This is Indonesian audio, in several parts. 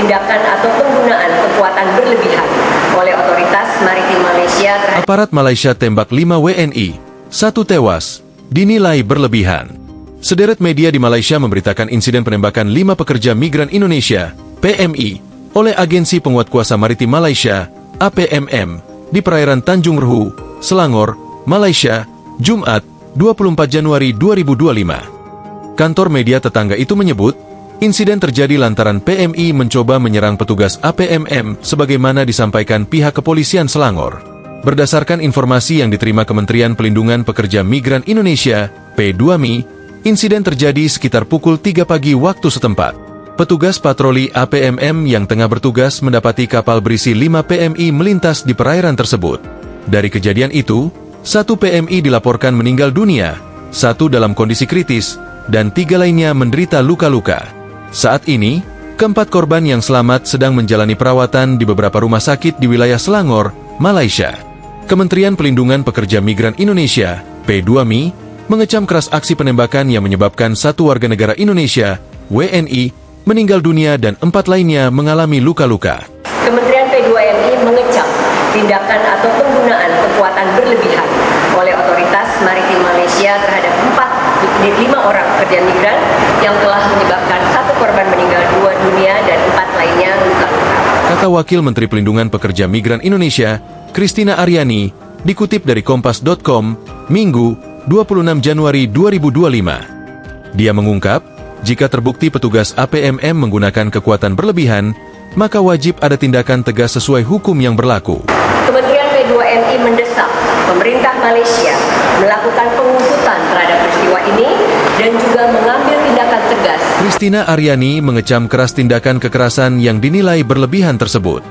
tindakan atau penggunaan kekuatan berlebihan oleh otoritas maritim Malaysia terhadap Aparat Malaysia tembak 5 WNI, 1 tewas, dinilai berlebihan. Sederet media di Malaysia memberitakan insiden penembakan 5 pekerja migran Indonesia, PMI, oleh Agensi Penguat Kuasa Maritim Malaysia, APMM, di perairan Tanjung Rehu, Selangor, Malaysia, Jumat, 24 Januari 2025. Kantor media tetangga itu menyebut, insiden terjadi lantaran PMI mencoba menyerang petugas APMM sebagaimana disampaikan pihak kepolisian Selangor. Berdasarkan informasi yang diterima Kementerian Pelindungan Pekerja Migran Indonesia, P2MI, insiden terjadi sekitar pukul 3 pagi waktu setempat. Petugas patroli APMM yang tengah bertugas mendapati kapal berisi 5 PMI melintas di perairan tersebut. Dari kejadian itu, 1 PMI dilaporkan meninggal dunia, 1 dalam kondisi kritis, dan 3 lainnya menderita luka-luka. Saat ini, keempat korban yang selamat sedang menjalani perawatan di beberapa rumah sakit di wilayah Selangor, Malaysia. Kementerian Pelindungan Pekerja Migran Indonesia, P2MI, mengecam keras aksi penembakan yang menyebabkan 1 warga negara Indonesia, WNI, meninggal dunia dan 4 lainnya mengalami luka-luka. Kementerian P2MI mengecam tindakan atau penggunaan kekuatan berlebihan oleh otoritas maritim Malaysia terhadap 5 orang pekerja migran yang telah menyebabkan 1 korban meninggal dunia dan 4 lainnya luka-luka. Kata Wakil Menteri Pelindungan Pekerja Migran Indonesia, Christina Aryani, dikutip dari Kompas.com, Minggu, 26 Januari 2025. Dia mengungkap, jika terbukti petugas APMM menggunakan kekuatan berlebihan, maka wajib ada tindakan tegas sesuai hukum yang berlaku. Kementerian P2MI mendesak pemerintah Malaysia melakukan pengusutan terhadap peristiwa ini dan juga mengambil tindakan tegas Christina Aryani mengecam keras tindakan kekerasan yang dinilai berlebihan tersebut.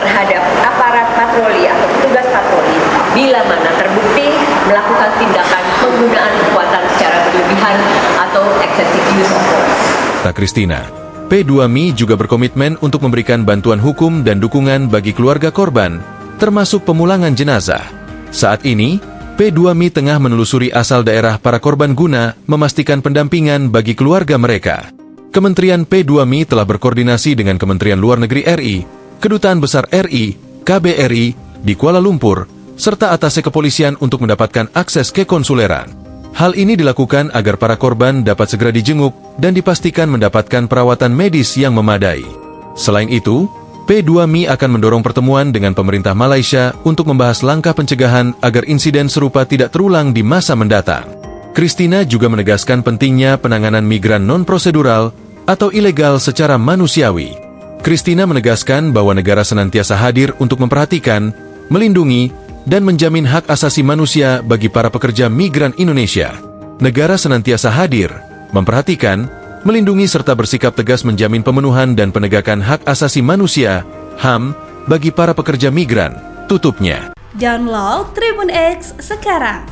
terhadap aparat patroli atau petugas patroli bila mana terbukti melakukan tindakan penggunaan kekuatan secara berlebihan atau excessive use of force. Kata Christina, P2MI juga berkomitmen untuk memberikan bantuan hukum dan dukungan bagi keluarga korban, termasuk pemulangan jenazah. Saat ini, P2MI tengah menelusuri asal daerah para korban guna memastikan pendampingan bagi keluarga mereka. Kementerian P2MI telah berkoordinasi dengan Kementerian Luar Negeri RI, Kedutaan Besar RI, KBRI, di Kuala Lumpur, serta atasnya kepolisian untuk mendapatkan akses ke konsuleran. Hal ini dilakukan agar para korban dapat segera dijenguk dan dipastikan mendapatkan perawatan medis yang memadai. Selain itu, P2MI akan mendorong pertemuan dengan pemerintah Malaysia untuk membahas langkah pencegahan agar insiden serupa tidak terulang di masa mendatang. Christina juga menegaskan pentingnya penanganan migran non-prosedural atau ilegal secara manusiawi. Christina menegaskan bahwa negara senantiasa hadir untuk memperhatikan, melindungi, dan menjamin hak asasi manusia bagi para pekerja migran Indonesia. Negara senantiasa hadir, memperhatikan, melindungi serta bersikap tegas menjamin pemenuhan dan penegakan hak asasi manusia, HAM, bagi para pekerja migran, tutupnya. Download Tribun X sekarang,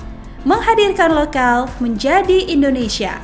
menghadirkan lokal menjadi Indonesia.